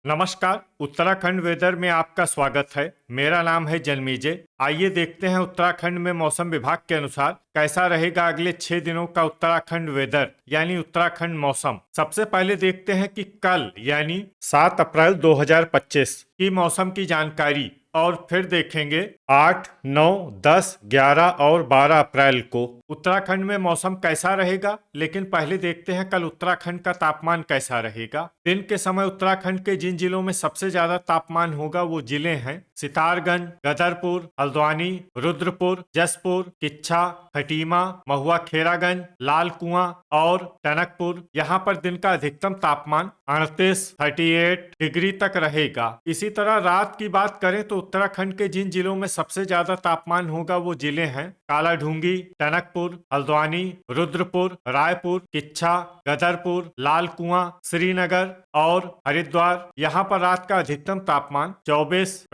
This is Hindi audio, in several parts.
नमस्कार। उत्तराखंड वेदर में आपका स्वागत है। मेरा नाम है जन्मेजय। आइए देखते हैं उत्तराखंड में मौसम विभाग के अनुसार कैसा रहेगा अगले 6 दिनों का उत्तराखंड वेदर यानी उत्तराखंड मौसम। सबसे पहले देखते हैं कि कल यानी 7 अप्रैल 2025 की मौसम की जानकारी और फिर देखेंगे 8, 9, 10, 11 और 12 अप्रैल को उत्तराखंड में मौसम कैसा रहेगा। लेकिन पहले देखते हैं कल उत्तराखंड का तापमान कैसा रहेगा। दिन के समय उत्तराखंड के जिन जिलों में सबसे ज्यादा तापमान होगा वो जिले हैं सितारगंज, गदरपुर, हल्द्वानी, रुद्रपुर, जसपुर, किच्छा, खटीमा, महुआ खेरागंज, लाल कुआं और टनकपुर। यहाँ पर दिन का अधिकतम तापमान 38 डिग्री तक रहेगा। इसी तरह रात की बात करें तो उत्तराखंड के जिन जिलों में सबसे ज्यादा तापमान होगा वो जिले हैं कालाढूंगी, टनकपुर, हल्द्वानी, रुद्रपुर, रायपुर, किच्छा, गदरपुर, लाल कुआं, श्रीनगर और हरिद्वार। यहाँ पर रात का अधिकतम तापमान 24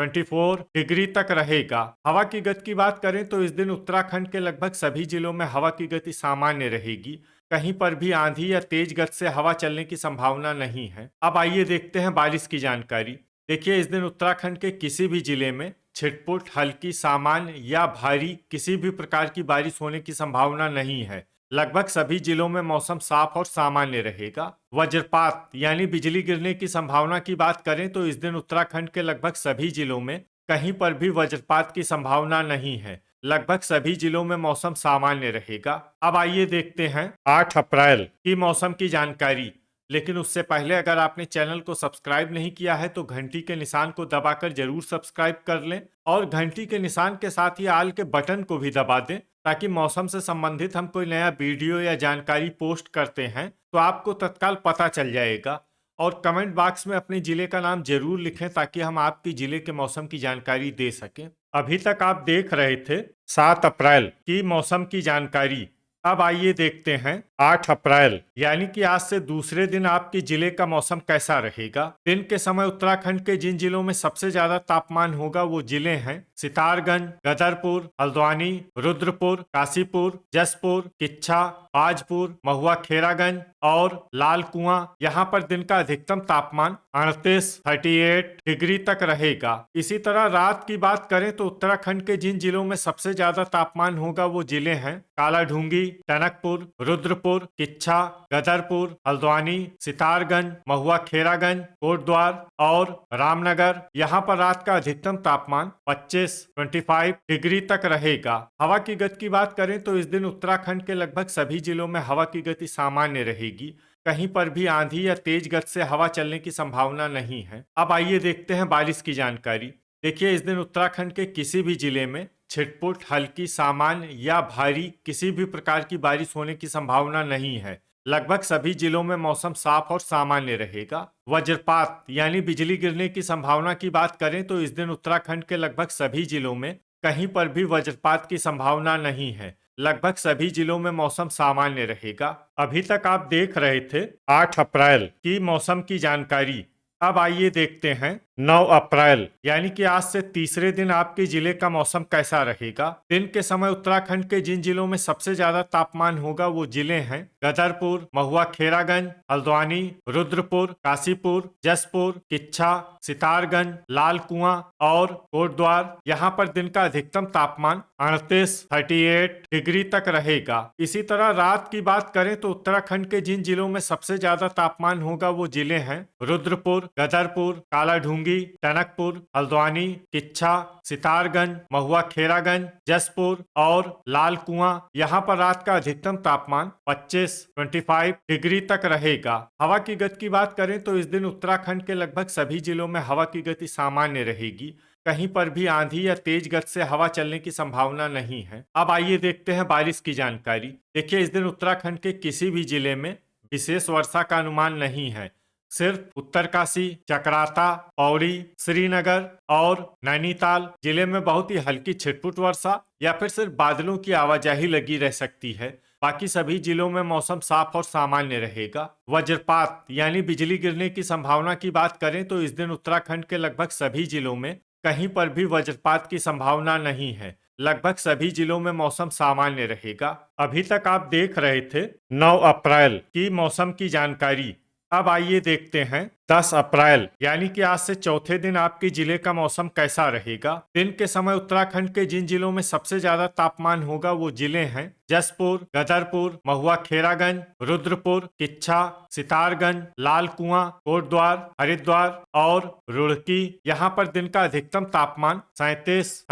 डिग्री तक रहेगा। हवा की गति की बात करें तो इस दिन उत्तराखंड के लगभग सभी जिलों में हवा की गति सामान्य रहेगी। कहीं पर भी आंधी या तेज गति से हवा चलने की संभावना नहीं है। अब आइए देखते हैं बारिश की जानकारी। देखिए, इस दिन उत्तराखंड के किसी भी जिले में छिटपुट, हल्की, सामान्य या भारी किसी भी प्रकार की बारिश होने की संभावना नहीं है। लगभग सभी जिलों में मौसम साफ और सामान्य रहेगा। वज्रपात यानी बिजली गिरने की संभावना की बात करें तो इस दिन उत्तराखंड के लगभग सभी जिलों में कहीं पर भी वज्रपात की संभावना नहीं है। लगभग सभी जिलों में मौसम सामान्य रहेगा। अब आइए देखते हैं 8 अप्रैल की मौसम की जानकारी। लेकिन उससे पहले अगर आपने चैनल को सब्सक्राइब नहीं किया है तो घंटी के निशान को दबाकर जरूर सब्सक्राइब कर लें और घंटी के निशान के साथ ही आल के बटन को भी दबा दें ताकि मौसम से संबंधित हम कोई नया वीडियो या जानकारी पोस्ट करते हैं तो आपको तत्काल पता चल जाएगा। और कमेंट बॉक्स में अपने जिले का नाम जरूर लिखें ताकि हम आपके जिले के मौसम की जानकारी दे सकें। अभी तक आप देख रहे थे 7 अप्रैल की मौसम की जानकारी। अब आइए देखते हैं 8 अप्रैल यानी कि आज से दूसरे दिन आपके जिले का मौसम कैसा रहेगा। दिन के समय उत्तराखंड के जिन जिलों में सबसे ज्यादा तापमान होगा वो जिले हैं सितारगंज, गदरपुर, हल्द्वानी, रुद्रपुर, काशीपुर, जसपुर, किच्छा, आजपुर, महुआ खेरागंज और लाल कुआं। यहाँ पर दिन का अधिकतम तापमान 38 डिग्री तक रहेगा। इसी तरह रात की बात करें तो उत्तराखंड के जिन जिलों में सबसे ज्यादा तापमान होगा वो जिले हैं कालाढूंगी, टनकपुर, रुद्रपुर, किच्छा, गदरपुर, हल्द्वानी, सितारगंज, महुआ खेरागंज, कोटद्वार और रामनगर। यहाँ पर रात का अधिकतम तापमान 25 डिग्री तक रहेगा। हवा की गति की बात करें तो इस दिन उत्तराखंड के लगभग सभी जिलों में हवा की गति सामान्य रहेगी। कहीं पर भी आंधी या तेज गति से हवा चलने की संभावना नहीं है। अब आइए देखते हैं बारिश की जानकारी। देखिए, इस दिन उत्तराखंड के किसी भी जिले में छिटपुट, हल्की, सामान्य या भारी किसी भी प्रकार की बारिश होने की संभावना नहीं है। लगभग सभी जिलों में मौसम साफ और सामान्य रहेगा। वज्रपात यानी बिजली गिरने की संभावना की बात करें तो इस दिन उत्तराखंड के लगभग सभी जिलों में कहीं पर भी वज्रपात की संभावना नहीं है। लगभग सभी जिलों में मौसम सामान्य रहेगा। अभी तक आप देख रहे थे 8 अप्रैल की मौसम की जानकारी। अब आइए देखते हैं 9 अप्रैल यानी कि आज से तीसरे दिन आपके जिले का मौसम कैसा रहेगा। दिन के समय उत्तराखंड के जिन जिलों में सबसे ज्यादा तापमान होगा वो जिले हैं गदरपुर, महुआ खेरागंज, हल्द्वानी, रुद्रपुर, काशीपुर, जसपुर, किच्छा, सितारगंज, लाल कुआं और कोटद्वार। यहाँ पर दिन का अधिकतम तापमान 38 डिग्री तक रहेगा। इसी तरह रात की बात करें तो उत्तराखंड के जिन जिलों में सबसे ज्यादा तापमान होगा वो जिले हैं रुद्रपुर, गदरपुर, कालाढूंगी, टनकपुर, हल्द्वानी, किच्छा, सितारगंज, महुआ खेरागंज, जसपुर और लाल कुआं। यहाँ पर रात का अधिकतम तापमान 25 डिग्री तक रहेगा। हवा की गति की बात करें तो इस दिन उत्तराखंड के लगभग सभी जिलों में हवा की गति सामान्य रहेगी। कहीं पर भी आंधी या तेज गति से हवा चलने की संभावना नहीं है। अब आइए देखते हैं बारिश की जानकारी। देखिए, इस दिन उत्तराखंड के किसी भी जिले में विशेष वर्षा का अनुमान नहीं है। सिर्फ उत्तरकाशी, चकराता, पौड़ी, श्रीनगर और नैनीताल जिले में बहुत ही हल्की छिटपुट वर्षा या फिर सिर्फ बादलों की आवाजाही लगी रह सकती है। बाकी सभी जिलों में मौसम साफ और सामान्य रहेगा। वज्रपात यानी बिजली गिरने की संभावना की बात करें तो इस दिन उत्तराखंड के लगभग सभी जिलों में कहीं पर भी वज्रपात की संभावना नहीं है। लगभग सभी जिलों में मौसम सामान्य रहेगा। अभी तक आप देख रहे थे 9 अप्रैल की मौसम की जानकारी। अब आइए देखते हैं 10 अप्रैल यानी कि आज से चौथे दिन आपके जिले का मौसम कैसा रहेगा। दिन के समय उत्तराखंड के जिन जिलों में सबसे ज्यादा तापमान होगा वो जिले हैं जसपुर, गदरपुर, महुआ, खेरागंज, रुद्रपुर, किच्छा, सितारगंज, लाल कुआं, कोटद्वार, हरिद्वार और रुड़की। यहाँ पर दिन का अधिकतम तापमान 37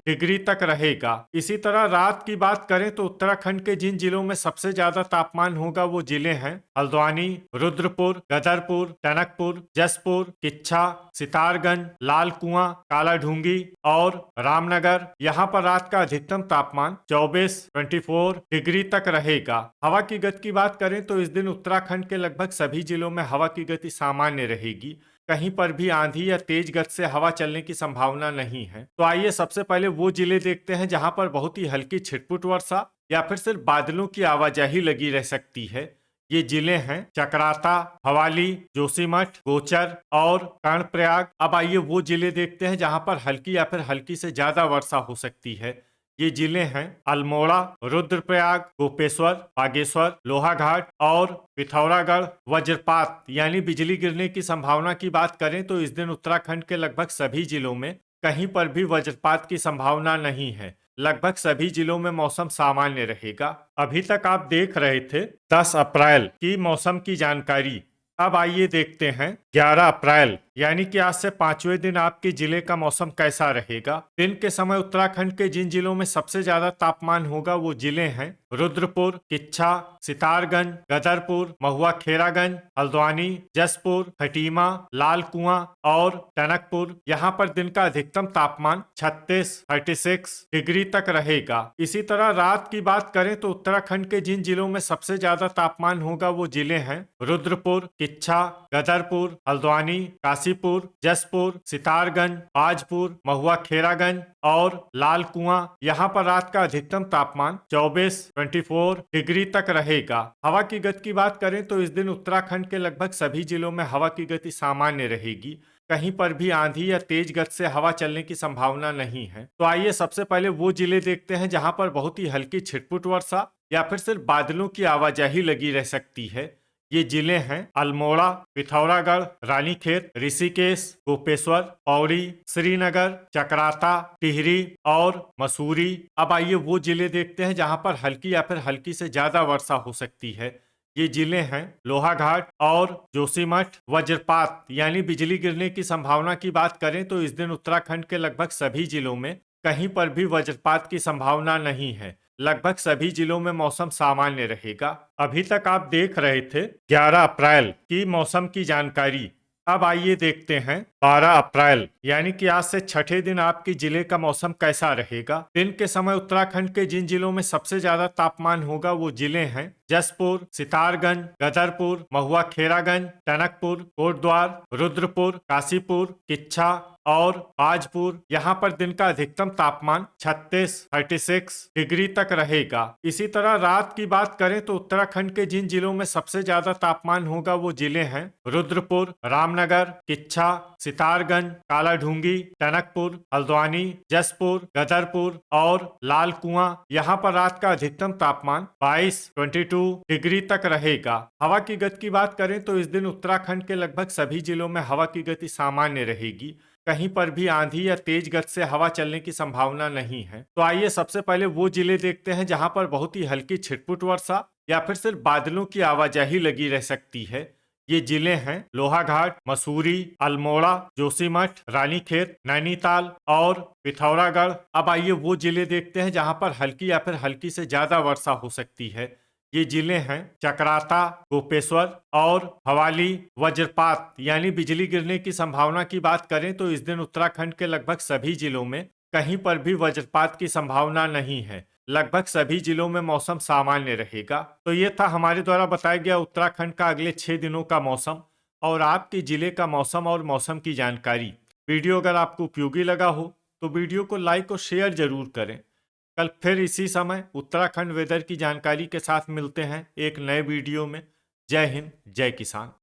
डिग्री तक रहेगा। इसी तरह रात की बात करें तो उत्तराखंड के जिन जिलों में सबसे ज्यादा तापमान होगा वो जिले हैं हल्द्वानी, रुद्रपुर, गदरपुर, टनकपुर, जसपुर, किच्छा, सितारगंज, लाल कुआं, कालाढूंगी और रामनगर। यहाँ पर रात का अधिकतम तापमान 24 डिग्री तक रहेगा। हवा की गति की बात करें तो इस दिन उत्तराखंड के लगभग सभी जिलों में हवा की गति सामान्य रहेगी। कहीं पर भी आंधी या तेज गति से हवा चलने की संभावना नहीं है। तो आइए सबसे पहले वो जिले देखते हैं जहां पर बहुत ही हल्की छिटपुट वर्षा या फिर सिर्फ बादलों की आवाजाही लगी रह सकती है। ये जिले हैं चकराता, भवाली, जोशीमठ, गोचर और कर्णप्रयाग। अब आइए वो जिले देखते हैं जहां पर हल्की या फिर हल्की से ज्यादा वर्षा हो सकती है। ये जिले हैं अल्मोड़ा, रुद्रप्रयाग, गोपेश्वर, बागेश्वर, लोहाघाट और पिथौरागढ़। वज्रपात यानी बिजली गिरने की संभावना की बात करें तो इस दिन उत्तराखंड के लगभग सभी जिलों में कहीं पर भी वज्रपात की संभावना नहीं है। लगभग सभी जिलों में मौसम सामान्य रहेगा। अभी तक आप देख रहे थे 10 अप्रैल की मौसम की जानकारी। अब आइए देखते हैं 11 अप्रैल यानी कि आज से 5वें दिन आपके जिले का मौसम कैसा रहेगा। दिन के समय उत्तराखंड के जिन जिलों में सबसे ज्यादा तापमान होगा वो जिले हैं रुद्रपुर, किच्छा, सितारगंज, गदरपुर, महुआ, खेरागंज, हल्द्वानी, जसपुर, खटीमा, लाल कुआं और टनकपुर। यहाँ पर दिन का अधिकतम तापमान 36 डिग्री तक रहेगा। इसी तरह रात की बात करें तो उत्तराखंड के जिन जिलों में सबसे ज्यादा तापमान होगा वो जिले हैं रुद्रपुर, किच्छा, गदरपुर, हल्द्वानी, काशीपुर, जसपुर, सितारगंज, बाजपुर, महुआ, खेरागंज और लाल कुआं। यहाँ पर रात का अधिकतम तापमान 24 डिग्री तक रहेगा। हवा की गति की बात करें तो इस दिन उत्तराखंड के लगभग सभी जिलों में हवा की गति सामान्य रहेगी। कहीं पर भी आंधी या तेज गति से हवा चलने की संभावना नहीं है। तो आइए सबसे पहले वो जिले देखते हैं जहां पर बहुत ही हल्की छिटपुट वर्षा या फिर सिर्फ बादलों की आवाजाही लगी रह सकती है। ये जिले हैं अल्मोड़ा, पिथौरागढ़, रानीखेत, ऋषिकेश, गोपेश्वर, पौड़ी, श्रीनगर, चकराता, टिहरी और मसूरी। अब आइए वो जिले देखते हैं जहां पर हल्की या फिर हल्की से ज्यादा वर्षा हो सकती है। ये जिले हैं लोहाघाट और जोशीमठ। वज्रपात यानी बिजली गिरने की संभावना की बात करें तो इस दिन उत्तराखंड के लगभग सभी जिलों में कहीं पर भी वज्रपात की संभावना नहीं है। लगभग सभी जिलों में मौसम सामान्य रहेगा। अभी तक आप देख रहे थे 11 अप्रैल की मौसम की जानकारी। अब आइए देखते हैं 12 अप्रैल यानी कि आज से छठे दिन आपके जिले का मौसम कैसा रहेगा। दिन के समय उत्तराखंड के जिन जिलों में सबसे ज्यादा तापमान होगा वो जिले हैं जसपुर, सितारगंज, गदरपुर, महुआ, खेरागंज, टनकपुर, कोटद्वार, रुद्रपुर, काशीपुर, किच्छा और बाजपुर। यहाँ पर दिन का अधिकतम तापमान 36 डिग्री तक रहेगा। इसी तरह रात की बात करें तो उत्तराखंड के जिन जिलों में सबसे ज्यादा तापमान होगा वो जिले हैं रुद्रपुर, रामनगर, किच्छा, सितारगंज, कालाढूंगी, टनकपुर, हल्द्वानी, जसपुर, गदरपुर और लाल कुआं। यहाँ पर रात का अधिकतम तापमान 22 डिग्री तक रहेगा। हवा की गति की बात करें तो इस दिन उत्तराखंड के लगभग सभी जिलों में हवा की गति सामान्य रहेगी। कहीं पर भी आंधी या तेज गति से हवा चलने की संभावना नहीं है। तो आइए सबसे पहले वो जिले देखते हैं जहां पर बहुत ही हल्की छिटपुट वर्षा या फिर सिर्फ बादलों की आवाजाही लगी रह सकती है। ये जिले हैं लोहाघाट, मसूरी, अल्मोड़ा, जोशीमठ, रानीखेत, नैनीताल और पिथौरागढ़। अब आइए वो जिले देखते हैं जहां पर हल्की या फिर हल्की से ज्यादा वर्षा हो सकती है। ये जिले हैं चकराता, गोपेश्वर और भवाली। वज्रपात यानी बिजली गिरने की संभावना की बात करें तो इस दिन उत्तराखंड के लगभग सभी जिलों में कहीं पर भी वज्रपात की संभावना नहीं है। लगभग सभी जिलों में मौसम सामान्य रहेगा। तो ये था हमारे द्वारा बताया गया उत्तराखंड का अगले 6 दिनों का मौसम और आपके जिले का मौसम और मौसम की जानकारी। वीडियो अगर आपको उपयोगी लगा हो तो वीडियो को लाइक और शेयर जरूर करें। कल फिर इसी समय उत्तराखंड वेदर की जानकारी के साथ मिलते हैं एक नए वीडियो में। जय हिंद, जय किसान।